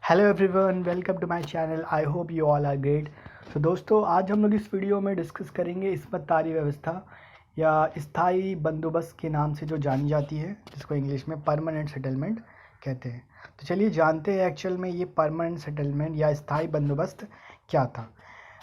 Hello everyone, welcome to my channel. I hope you all are great. तो दोस्तों, आज हम लोग इस वीडियो में डिस्कस करेंगे इस्मत तारी व्यवस्था या स्थायी बंदोबस्त के नाम से जो जानी जाती है, जिसको इंग्लिश में परमानेंट सेटलमेंट कहते हैं। तो चलिए जानते हैं एक्चुअल में ये परमानेंट सेटलमेंट या स्थायी बंदोबस्त क्या था।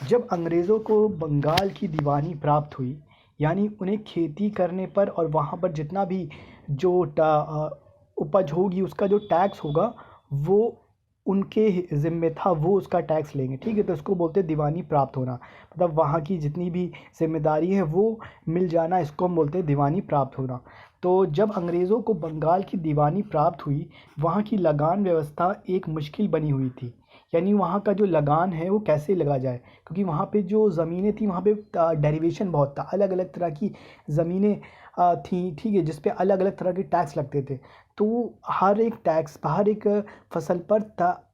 जब अंग्रेज़ों को बंगाल की दीवानी प्राप्त हुई, यानी उन्हें खेती करने पर और वहाँ पर जितना भी जो उपज होगी उसका जो टैक्स होगा वो उनके ज़िम्मे था, वो उसका टैक्स लेंगे। ठीक है, तो इसको बोलते हैं दीवानी प्राप्त होना। मतलब वहाँ की जितनी भी जिम्मेदारी है वो मिल जाना, इसको हम बोलते हैं दीवानी प्राप्त होना। तो जब अंग्रेज़ों को बंगाल की दीवानी प्राप्त हुई, वहाँ की लगान व्यवस्था एक मुश्किल बनी हुई थी। यानी वहाँ का जो लगान है वो कैसे लगा जाए, क्योंकि वहाँ पे जो ज़मीनें थी वहाँ पे डेरिवेशन बहुत था, अलग अलग तरह की ज़मीनें थी। ठीक है, जिस पे अलग अलग तरह के टैक्स लगते थे। तो हर एक टैक्स हर एक फसल पर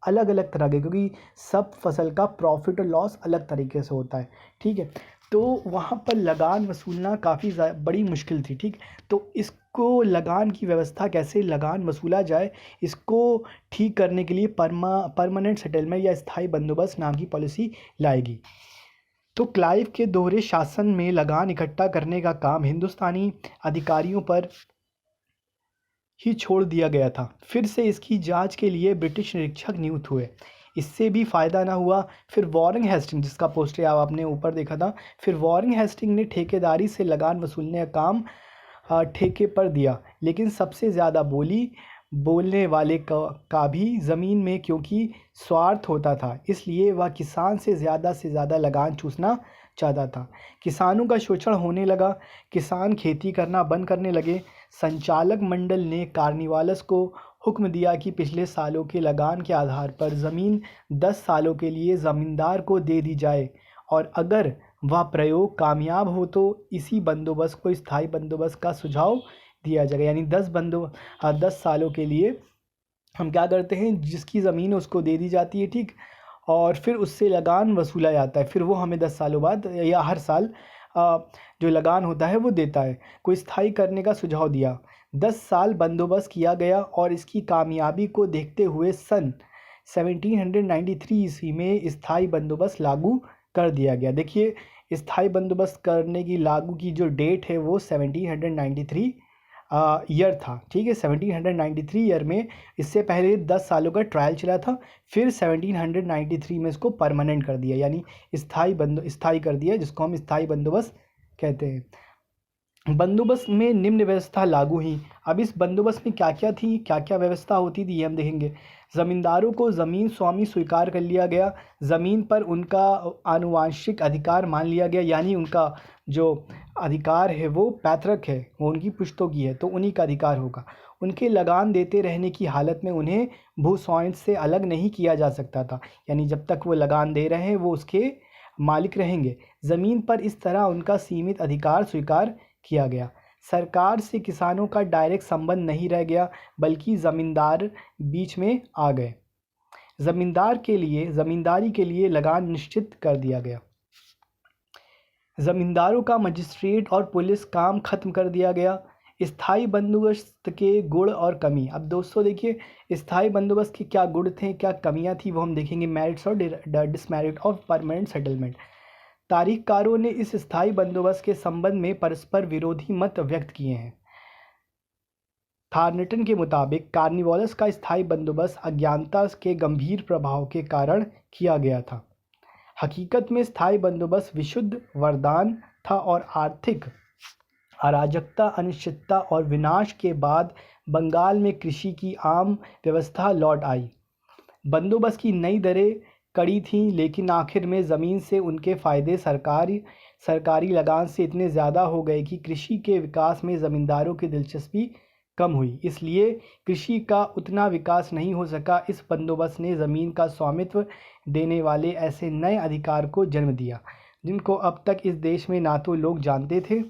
अलग अलग तरह के, क्योंकि सब फसल का प्रॉफिट और लॉस अलग तरीके से होता है। ठीक है, तो वहाँ पर लगान वसूलना काफ़ी बड़ी मुश्किल थी। ठीक, तो इसको लगान की व्यवस्था कैसे लगान वसूला जाए, इसको ठीक करने के लिए परमानेंट सेटलमेंट या स्थायी बंदोबस्त नाम की पॉलिसी लाएगी। तो क्लाइव के दोहरे शासन में लगान इकट्ठा करने का काम हिंदुस्तानी अधिकारियों पर ही छोड़ दिया गया था। फिर से इसकी जांच के लिए ब्रिटिश निरीक्षक नियुक्त हुए। इससे भी फ़ायदा ना हुआ। फिर वॉरेन हेस्टिंग, जिसका पोस्टर आपने ऊपर देखा था, फिर वॉरेन हेस्टिंग ने ठेकेदारी से लगान वसूलने का काम ठेके पर दिया। लेकिन सबसे ज़्यादा बोलने वाले का भी ज़मीन में क्योंकि स्वार्थ होता था, इसलिए वह किसान से ज़्यादा लगान चूसना चाहता था। किसानों का शोषण होने लगा। किसान खेती करना बंद करने लगे। संचालक मंडल ने कार्निवालस को हुक्म दिया कि पिछले सालों के लगान के आधार पर ज़मीन 10 सालों के लिए ज़मींदार को दे दी जाए, और अगर वह प्रयोग कामयाब हो तो इसी बंदोबस्त को स्थायी बंदोबस्त का सुझाव दिया जाएगा। यानी 10 सालों के लिए हम क्या करते हैं, जिसकी ज़मीन है उसको दे दी जाती है। ठीक, और फिर उससे लगान वसूला जाता है। फिर वो हमें 10 सालों बाद या हर साल जो लगान होता है वो देता है। कोई स्थायी करने का सुझाव दिया। 10 साल बंदोबस्त किया गया और इसकी कामयाबी को देखते हुए सन 1793 ईस्वी में स्थायी बंदोबस्त लागू कर दिया गया। देखिए, स्थायी बंदोबस्त करने की लागू की जो डेट है वो 1793 ईयर था। ठीक है, 1793 ईयर में। इससे पहले 10 सालों का ट्रायल चला था। फिर 1793 में इसको परमानेंट कर दिया, यानी स्थायी कर दिया, जिसको हम स्थायी बंदोबस्त कहते हैं। बंदोबस्त में निम्न व्यवस्था लागू हुई। अब इस बंदोबस्त में क्या क्या थी, क्या क्या व्यवस्था होती थी, ये हम देखेंगे। ज़मींदारों को ज़मीन स्वामी स्वीकार कर लिया गया। ज़मीन पर उनका आनुवांशिक अधिकार मान लिया गया, यानी उनका जो अधिकार है वो पैतृक है, वो उनकी पुश्तों की है, तो उन्हीं का अधिकार होगा। उनके लगान देते रहने की हालत में उन्हें भू स्वामित्व से अलग नहीं किया जा सकता था। यानी जब तक वो लगान दे रहे हैं वो उसके मालिक रहेंगे। ज़मीन पर इस तरह उनका सीमित अधिकार स्वीकार किया गया। सरकार से किसानों का डायरेक्ट संबंध नहीं रह गया, बल्कि ज़मींदार बीच में आ गए। ज़मींदारी के लिए लगान निश्चित कर दिया गया। ज़मींदारों का मजिस्ट्रेट और पुलिस काम खत्म कर दिया गया। स्थायी बंदोबस्त के गुण और कमी। अब दोस्तों देखिए, स्थायी बंदोबस्त के क्या गुण थे, क्या कमियां थी, वो हम देखेंगे। मेरिट्स और डिसमेरिट ऑफ परमानेंट सेटलमेंट। तारीखकारों ने इस स्थायी बंदोबस्त के संबंध में परस्पर विरोधी मत व्यक्त किए हैं। थार्नेटन के मुताबिक कार्निवालस का स्थायी बंदोबस्त अज्ञानता के गंभीर प्रभाव के कारण किया गया था। हकीकत में स्थायी बंदोबस्त विशुद्ध वरदान था और आर्थिक अराजकता, अनिश्चितता और विनाश के बाद बंगाल में कृषि की आम व्यवस्था लौट आई। बंदोबस्त की नई दरें कड़ी थीं, लेकिन आखिर में ज़मीन से उनके फ़ायदे सरकारी लगान से इतने ज़्यादा हो गए कि कृषि के विकास में ज़मींदारों की दिलचस्पी कम हुई। इसलिए कृषि का उतना विकास नहीं हो सका। इस बंदोबस्त ने ज़मीन का स्वामित्व देने वाले ऐसे नए अधिकार को जन्म दिया, जिनको अब तक इस देश में ना तो लोग जानते थे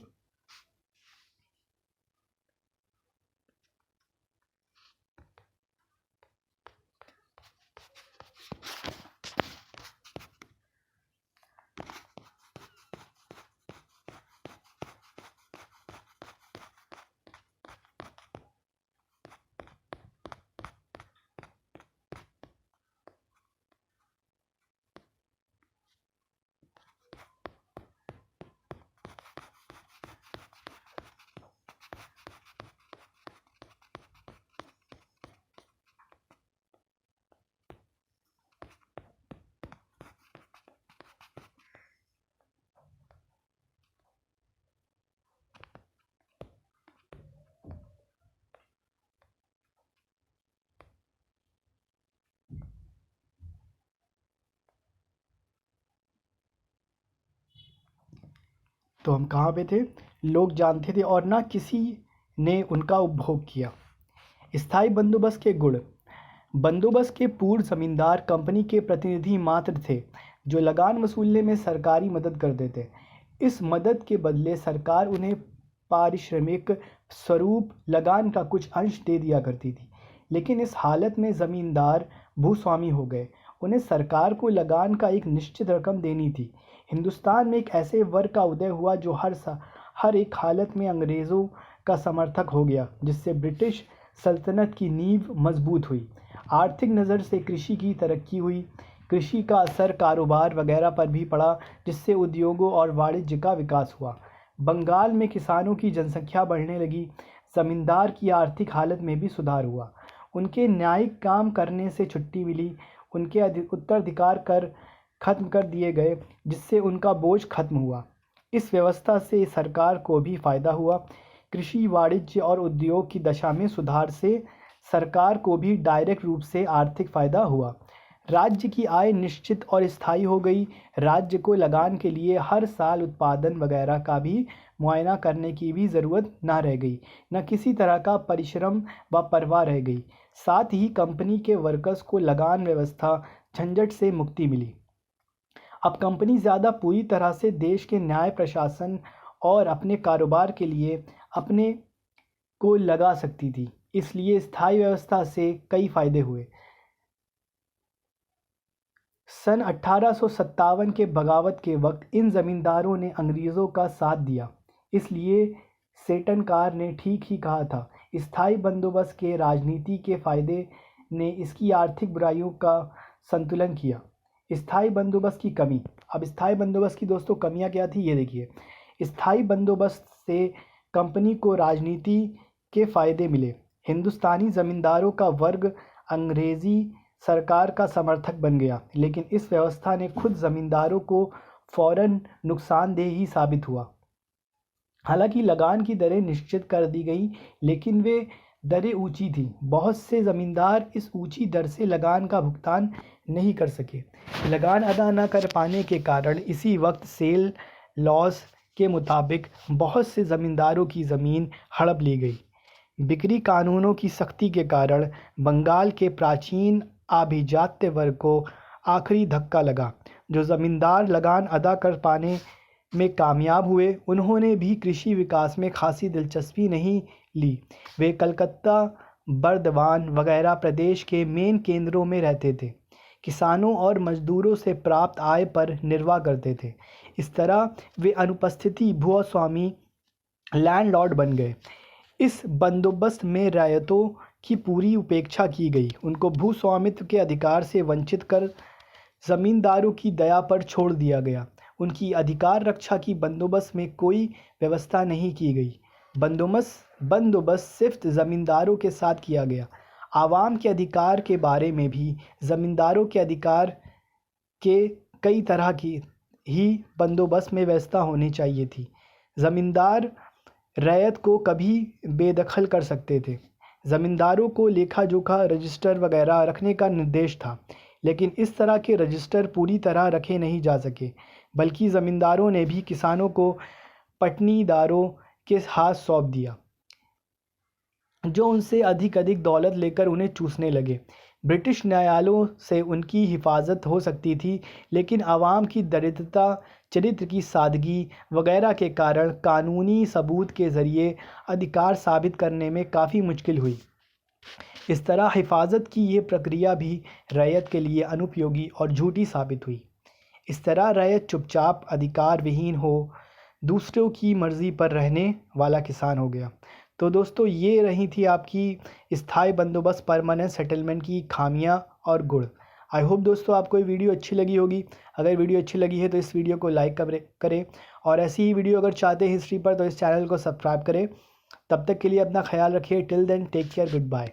तो हम कहाँ पे थे? लोग जानते थे और ना किसी ने उनका उपभोग किया। स्थायी बंदोबस्त के गुण। बंदोबस्त के पूर्व जमींदार कंपनी के प्रतिनिधि मात्र थे जो लगान वसूलने में सरकारी मदद करते थे। इस मदद के बदले सरकार उन्हें पारिश्रमिक स्वरूप लगान का कुछ अंश दे दिया करती थी। लेकिन इस हालत में जमींदार भूस्वामी हो गए। उन्हें सरकार को लगान का एक निश्चित रकम देनी थी। हिंदुस्तान में एक ऐसे वर्ग का उदय हुआ जो हर एक हालत में अंग्रेज़ों का समर्थक हो गया, जिससे ब्रिटिश सल्तनत की नींव मजबूत हुई। आर्थिक नज़र से कृषि की तरक्की हुई। कृषि का असर कारोबार वगैरह पर भी पड़ा, जिससे उद्योगों और वाणिज्य का विकास हुआ। बंगाल में किसानों की जनसंख्या बढ़ने लगी। जमींदार की आर्थिक हालत में भी सुधार हुआ। उनके न्यायिक काम करने से छुट्टी मिली। उनके उत्तराधिकार कर खत्म कर दिए गए, जिससे उनका बोझ खत्म हुआ। इस व्यवस्था से सरकार को भी फायदा हुआ। कृषि, वाणिज्य और उद्योग की दशा में सुधार से सरकार को भी डायरेक्ट रूप से आर्थिक फायदा हुआ। राज्य की आय निश्चित और स्थायी हो गई। राज्य को लगान के लिए हर साल उत्पादन वगैरह का भी मुआयना करने की भी ज़रूरत न रह गई। न किसी तरह का परिश्रम व परवाह रह गई। साथ ही कंपनी के वर्कर्स को लगान व्यवस्था झंझट से मुक्ति मिली। अब कंपनी ज़्यादा पूरी तरह से देश के न्याय प्रशासन और अपने कारोबार के लिए अपने को लगा सकती थी। इसलिए स्थायी व्यवस्था से कई फायदे हुए। सन 1857 के बगावत के वक्त इन जमींदारों ने अंग्रेज़ों का साथ दिया। इसलिए सेटनकार ने ठीक ही कहा था। स्थायी बंदोबस्त के राजनीति के फायदे ने इसकी आर्थिक बुराइयों का संतुलन किया। स्थायी बंदोबस्त की कमी। अब स्थायी बंदोबस्त की दोस्तों कमियां क्या थी, ये देखिए। स्थायी बंदोबस्त से कंपनी को राजनीति के फायदे मिले। हिंदुस्तानी ज़मींदारों का वर्ग अंग्रेज़ी सरकार का समर्थक बन गया, लेकिन इस व्यवस्था ने खुद ज़मींदारों को फ़ौरन नुकसानदेह ही साबित हुआ। हालांकि लगान की दरें निश्चित कर दी गई, लेकिन वे दरें ऊंची थीं। बहुत से ज़मींदार इस ऊंची दर से लगान का भुगतान नहीं कर सके। लगान अदा न कर पाने के कारण इसी वक्त सेल लॉज के मुताबिक बहुत से ज़मींदारों की ज़मीन हड़प ली गई। बिक्री कानूनों की सख्ती के कारण बंगाल के प्राचीन अभिजात्य वर्ग को आखिरी धक्का लगा। जो ज़मींदार लगान अदा कर पाने में कामयाब हुए, उन्होंने भी कृषि विकास में खासी दिलचस्पी नहीं ली। वे कलकत्ता, बर्दवान वगैरह प्रदेश के मेन केंद्रों में रहते थे। किसानों और मजदूरों से प्राप्त आय पर निर्वाह करते थे। इस तरह वे अनुपस्थिति भूस्वामी लैंडलॉर्ड बन गए। इस बंदोबस्त में रैयतों की पूरी उपेक्षा की गई। उनको भूस्वामित्व के अधिकार से वंचित कर ज़मींदारों की दया पर छोड़ दिया गया। उनकी अधिकार रक्षा की बंदोबस्त में कोई व्यवस्था नहीं की गई। बंदोबस्त सिर्फ ज़मींदारों के साथ किया गया। आवाम के अधिकार के बारे में भी ज़मींदारों के अधिकार के कई तरह की ही बंदोबस्त में व्यवस्था होनी चाहिए थी। ज़मींदार रैयत को कभी बेदखल कर सकते थे। ज़मींदारों को लेखा जोखा रजिस्टर वगैरह रखने का निर्देश था, लेकिन इस तरह के रजिस्टर पूरी तरह रखे नहीं जा सके, बल्कि ज़मींदारों ने भी किसानों को पटनीदारों के हाथ सौंप दिया, जो उनसे अधिक दौलत लेकर उन्हें चूसने लगे। ब्रिटिश न्यायालयों से उनकी हिफाजत हो सकती थी, लेकिन आवाम की दरिद्रता, चरित्र की सादगी वगैरह के कारण कानूनी सबूत के ज़रिए अधिकार साबित करने में काफ़ी मुश्किल हुई। इस तरह हिफाजत की ये प्रक्रिया भी रैयत के लिए अनुपयोगी और झूठी साबित हुई। इस तरह रैयत चुपचाप, अधिकार विहीन हो दूसरों की मर्ज़ी पर रहने वाला किसान हो गया। तो दोस्तों, ये रही थी आपकी स्थायी बंदोबस्त परमानेंट सेटलमेंट की खामियां और गुण। आई होप दोस्तों आपको ये वीडियो अच्छी लगी होगी। अगर वीडियो अच्छी लगी है तो इस वीडियो को लाइक करें और ऐसी ही वीडियो अगर चाहते हैं हिस्ट्री पर तो इस चैनल को सब्सक्राइब करें। तब तक के लिए अपना ख्याल रखिए। Till then take care, good bye.